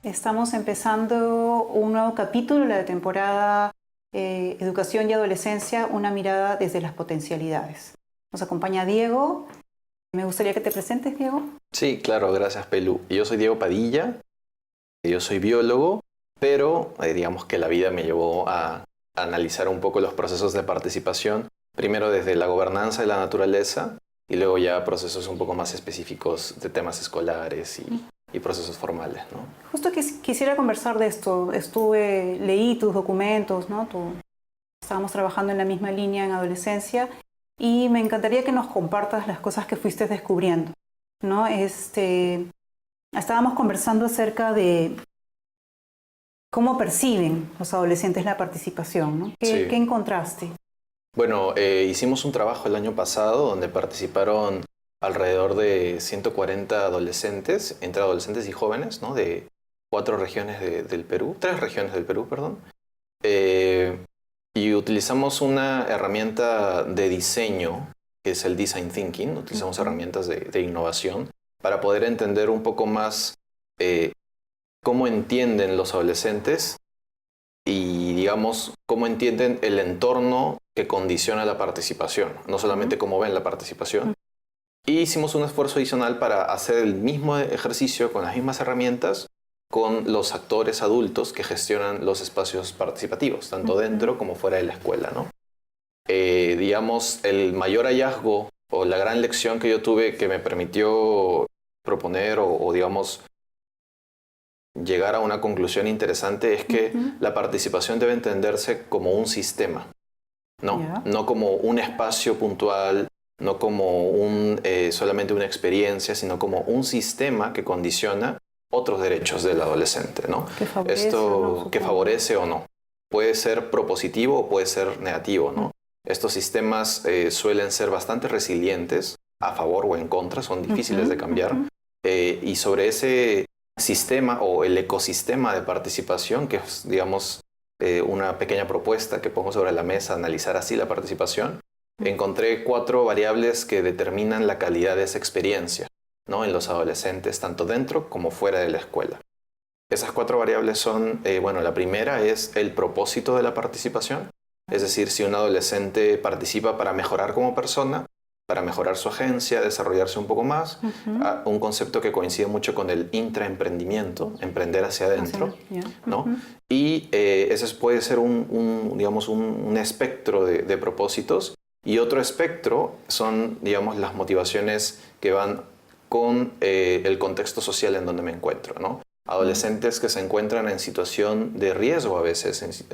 Estamos empezando un nuevo capítulo de la temporada Educación y Adolescencia, una mirada desde las potencialidades. Nos acompaña Diego. Me gustaría que te presentes, Diego. Sí, claro, gracias, Pelu. Yo soy Diego Padilla, yo soy biólogo, pero digamos que la vida me llevó a analizar un poco los procesos de participación, primero desde la gobernanza de la naturaleza y luego ya procesos un poco más específicos de temas escolares y procesos formales, ¿no? Justo quisiera conversar de esto. Leí tus documentos, ¿no? Estábamos trabajando en la misma línea en adolescencia y me encantaría que nos compartas las cosas que fuiste descubriendo, ¿no? Estábamos conversando acerca de cómo perciben los adolescentes la participación, ¿no? Sí. ¿Qué encontraste? Bueno, hicimos un trabajo el año pasado donde participaron alrededor de 140 adolescentes, entre adolescentes y jóvenes, ¿no? De 4 regiones del Perú, 3 regiones del Perú, perdón. Y utilizamos una herramienta de diseño, que es el Design Thinking. Utilizamos herramientas de innovación para poder entender un poco más cómo entienden los adolescentes y, digamos, cómo entienden el entorno que condiciona la participación, no solamente cómo ven la participación. Y hicimos un esfuerzo adicional para hacer el mismo ejercicio con las mismas herramientas con los actores adultos que gestionan los espacios participativos, tanto dentro como fuera de la escuela, ¿no? Digamos, el mayor hallazgo o la gran lección que yo tuve que me permitió proponer o digamos, llegar a una conclusión interesante es que la participación debe entenderse como un sistema, ¿no? No como un espacio puntual, no como solamente una experiencia, sino como un sistema que condiciona otros derechos del adolescente, ¿no? Que favorece, Esto que favorece o no. Puede ser propositivo o puede ser negativo, ¿no? Estos sistemas suelen ser bastante resilientes, a favor o en contra, son difíciles de cambiar. Y sobre ese sistema o el ecosistema de participación, que es, digamos, una pequeña propuesta que pongo sobre la mesa, analizar así la participación, encontré 4 variables que determinan la calidad de esa experiencia, ¿no? En los adolescentes, tanto dentro como fuera de la escuela. Esas 4 variables son, bueno, la primera es el propósito de la participación, es decir, si un adolescente participa para mejorar como persona, para mejorar su agencia, desarrollarse un poco más, un concepto que coincide mucho con el intraemprendimiento, emprender hacia adentro, ¿no? Y ese puede ser digamos, un espectro de propósitos, y otro espectro son, digamos, las motivaciones que van con el contexto social en donde me encuentro, ¿no? Adolescentes que se encuentran en situación de riesgo a veces,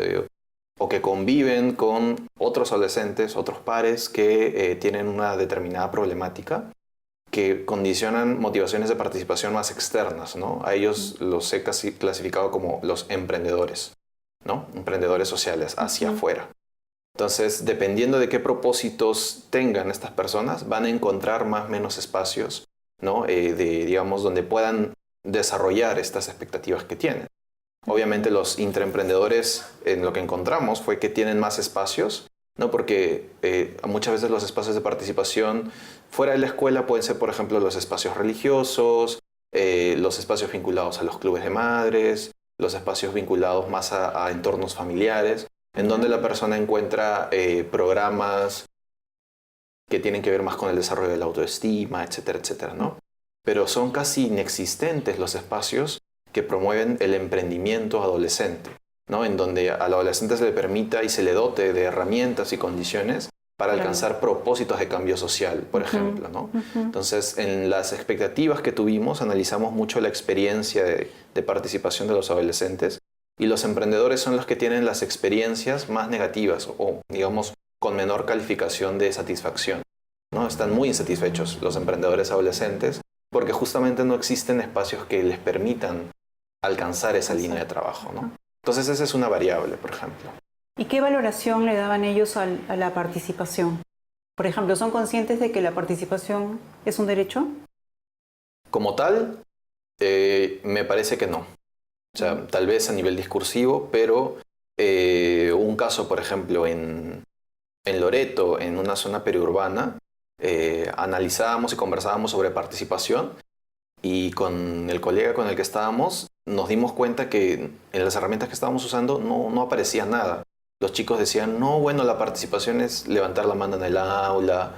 o que conviven con otros adolescentes, otros pares que tienen una determinada problemática que condicionan motivaciones de participación más externas, ¿no? A ellos los he casi clasificado como los emprendedores, ¿no? Emprendedores sociales hacia afuera. Entonces, dependiendo de qué propósitos tengan estas personas, van a encontrar más o menos espacios, ¿no? Digamos, donde puedan desarrollar estas expectativas que tienen. Obviamente los intraemprendedores, en lo que encontramos fue que tienen más espacios, ¿no? Porque muchas veces los espacios de participación fuera de la escuela pueden ser, por ejemplo, los espacios religiosos, los espacios vinculados a los clubes de madres, los espacios vinculados más a entornos familiares, en donde la persona encuentra programas que tienen que ver más con el desarrollo de la autoestima, etcétera, etcétera, ¿no? Pero son casi inexistentes los espacios que promueven el emprendimiento adolescente, ¿no? En donde al adolescente se le permita y se le dote de herramientas y condiciones para alcanzar propósitos de cambio social, por ejemplo, ¿no? Entonces, en las expectativas que tuvimos, analizamos mucho la experiencia de participación de los adolescentes, y los emprendedores son los que tienen las experiencias más negativas o, digamos, con menor calificación de satisfacción, ¿no? Están muy insatisfechos los emprendedores adolescentes porque justamente no existen espacios que les permitan alcanzar esa línea de trabajo, ¿no? Entonces esa es una variable, por ejemplo. ¿Y qué valoración le daban ellos a la participación? Por ejemplo, ¿son conscientes de que la participación es un derecho? Como tal, me parece que no. O sea, tal vez a nivel discursivo, pero un caso, por ejemplo, en Loreto, en una zona periurbana, analizábamos y conversábamos sobre participación, y con el colega con el que estábamos nos dimos cuenta que en las herramientas que estábamos usando no aparecía nada. Los chicos decían, no, bueno, la participación es levantar la mano en el aula,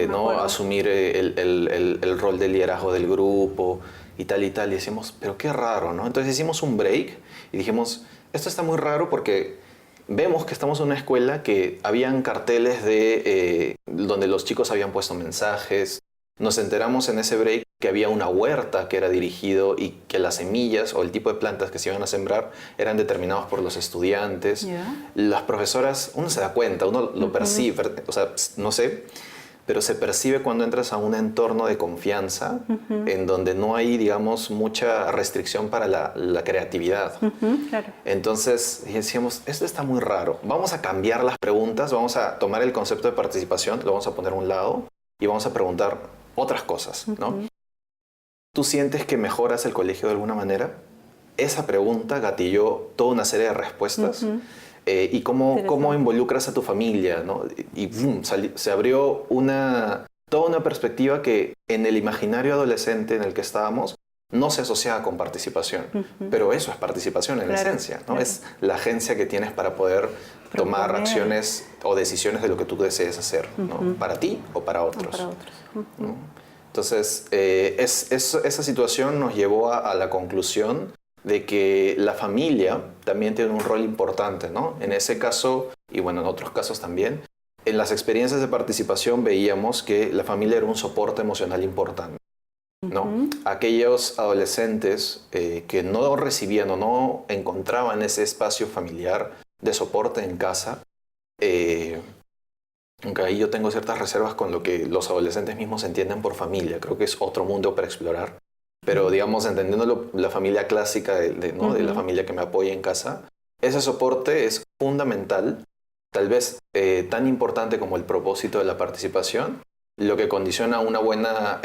¿no? Asumir el rol de liderazgo del grupo y tal y tal. Y decíamos, pero qué raro, ¿no? Entonces hicimos un break y dijimos, esto está muy raro porque vemos que estamos en una escuela que habían carteles donde los chicos habían puesto mensajes. Nos enteramos en ese break que había una huerta que era dirigido y que las semillas o el tipo de plantas que se iban a sembrar eran determinados por los estudiantes. Yeah. Las profesoras, uno se da cuenta, uno lo percibe, o sea, no sé, pero se percibe cuando entras a un entorno de confianza en donde no hay, digamos, mucha restricción para la creatividad. Claro. Entonces decíamos, esto está muy raro. Vamos a cambiar las preguntas, vamos a tomar el concepto de participación, lo vamos a poner a un lado y vamos a preguntar otras cosas, ¿no? ¿Tú sientes que mejoras el colegio de alguna manera? Esa pregunta gatilló toda una serie de respuestas. ¿Y cómo involucras a tu familia, ¿no? Y boom, se abrió toda una perspectiva que en el imaginario adolescente en el que estábamos no se asociaba con participación. Pero eso es participación en esencia, ¿no? Es la agencia que tienes para poder tomar acciones o decisiones de lo que tú desees hacer, ¿no? Para ti o para otros. O para otros. ¿No? Entonces, esa situación nos llevó a la conclusión de que la familia también tiene un rol importante, ¿no? En ese caso, y bueno, en otros casos también, en las experiencias de participación veíamos que la familia era un soporte emocional importante, ¿no? Aquellos adolescentes que no recibían o no encontraban ese espacio familiar de soporte en casa, aunque ahí yo tengo ciertas reservas con lo que los adolescentes mismos entienden por familia, creo que es otro mundo para explorar. Pero, digamos, entendiendo la familia clásica ¿no? de la familia que me apoya en casa, ese soporte es fundamental, tal vez tan importante como el propósito de la participación, lo que condiciona una buena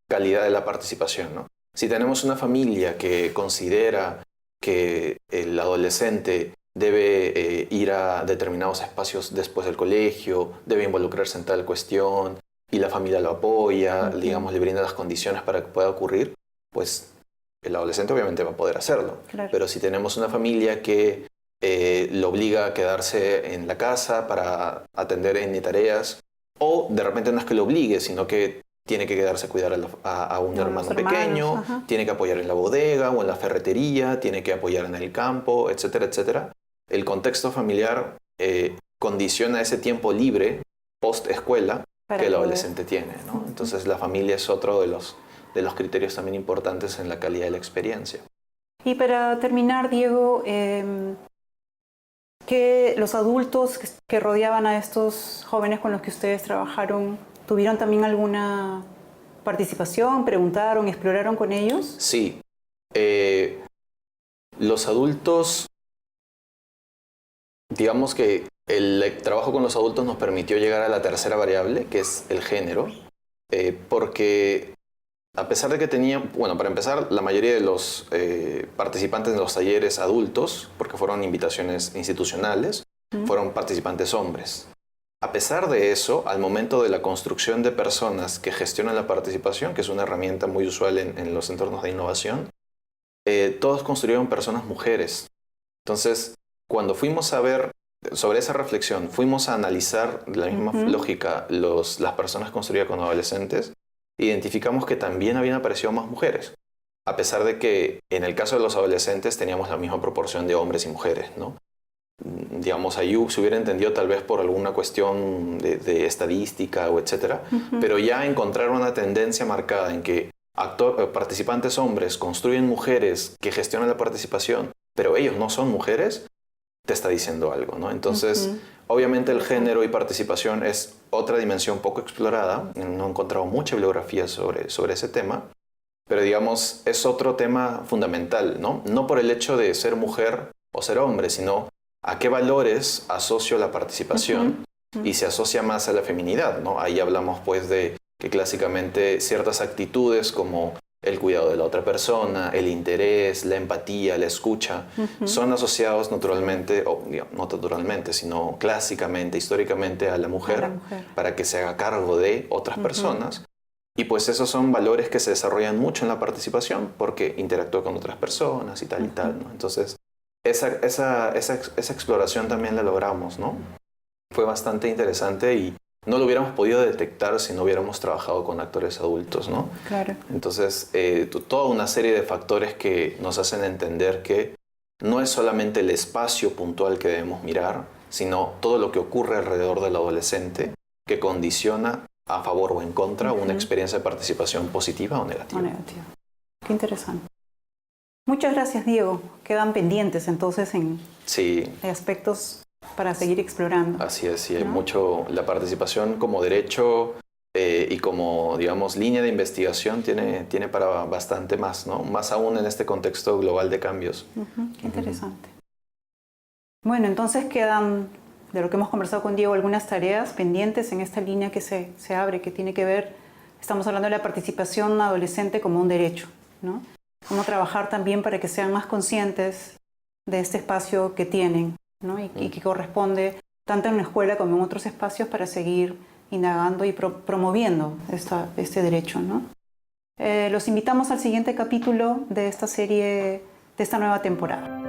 calidad de la participación, ¿no? Si tenemos una familia que considera que el adolescente debe ir a determinados espacios después del colegio, debe involucrarse en tal cuestión, y la familia lo apoya, digamos, le brinda las condiciones para que pueda ocurrir, pues el adolescente obviamente va a poder hacerlo. Claro. Pero si tenemos una familia que lo obliga a quedarse en la casa para atender N tareas, o de repente no es que lo obligue, sino que tiene que quedarse a cuidar a un hermano pequeño, tiene que apoyar en la bodega o en la ferretería, tiene que apoyar en el campo, etcétera, etcétera. El contexto familiar condiciona ese tiempo libre post-escuela que el adolescente tiene, ¿no? Entonces la familia es otro de los criterios también importantes en la calidad de la experiencia. Y para terminar, Diego, que los adultos que rodeaban a estos jóvenes con los que ustedes trabajaron, ¿tuvieron también alguna participación? ¿Preguntaron, exploraron con ellos? Sí. Los adultos, digamos que el trabajo con los adultos nos permitió llegar a la tercera variable, que es el género, porque a pesar de que bueno, para empezar, la mayoría de los participantes de los talleres adultos, porque fueron invitaciones institucionales, fueron participantes hombres. A pesar de eso, al momento de la construcción de personas que gestionan la participación, que es una herramienta muy usual en los entornos de innovación, todos construyeron personas mujeres. Entonces, cuando fuimos a ver sobre esa reflexión, fuimos a analizar de la misma lógica las personas construidas con adolescentes, identificamos que también habían aparecido más mujeres, a pesar de que en el caso de los adolescentes teníamos la misma proporción de hombres y mujeres, ¿no? Digamos, ahí se hubiera entendido tal vez por alguna cuestión de estadística o etcétera, pero ya encontrar una tendencia marcada en que participantes hombres construyen mujeres que gestionan la participación, pero ellos no son mujeres, te está diciendo algo, ¿no? Entonces, obviamente el género y participación es otra dimensión poco explorada. No he encontrado mucha bibliografía sobre ese tema, pero digamos, es otro tema fundamental, ¿no? No por el hecho de ser mujer o ser hombre, sino a qué valores asocio la participación y se asocia más a la feminidad, ¿no? Ahí hablamos pues de que clásicamente ciertas actitudes como el cuidado de la otra persona, el interés, la empatía, la escucha, son asociados naturalmente, o digamos, no naturalmente, sino clásicamente, históricamente a la mujer, para que se haga cargo de otras personas. Y pues esos son valores que se desarrollan mucho en la participación porque interactúa con otras personas y tal y tal, ¿no? Entonces, esa exploración también la logramos, ¿no? Fue bastante interesante y no lo hubiéramos podido detectar si no hubiéramos trabajado con actores adultos, ¿no? Claro. Entonces, toda una serie de factores que nos hacen entender que no es solamente el espacio puntual que debemos mirar, sino todo lo que ocurre alrededor del adolescente que condiciona a favor o en contra una experiencia de participación positiva o negativa. Qué interesante. Muchas gracias, Diego. Quedan pendientes entonces en aspectos para seguir explorando. Así es, sí, hay mucho. La participación como derecho y como, digamos, línea de investigación tiene para bastante más, ¿no? Más aún en este contexto global de cambios. Qué interesante. Bueno, entonces quedan, de lo que hemos conversado con Diego, algunas tareas pendientes en esta línea que se abre, que tiene que ver, estamos hablando de la participación adolescente como un derecho, ¿no? Cómo trabajar también para que sean más conscientes de este espacio que tienen, ¿no? Y que corresponde tanto en la escuela como en otros espacios para seguir indagando y promoviendo este derecho, ¿no? Los invitamos al siguiente capítulo de esta serie, de esta nueva temporada.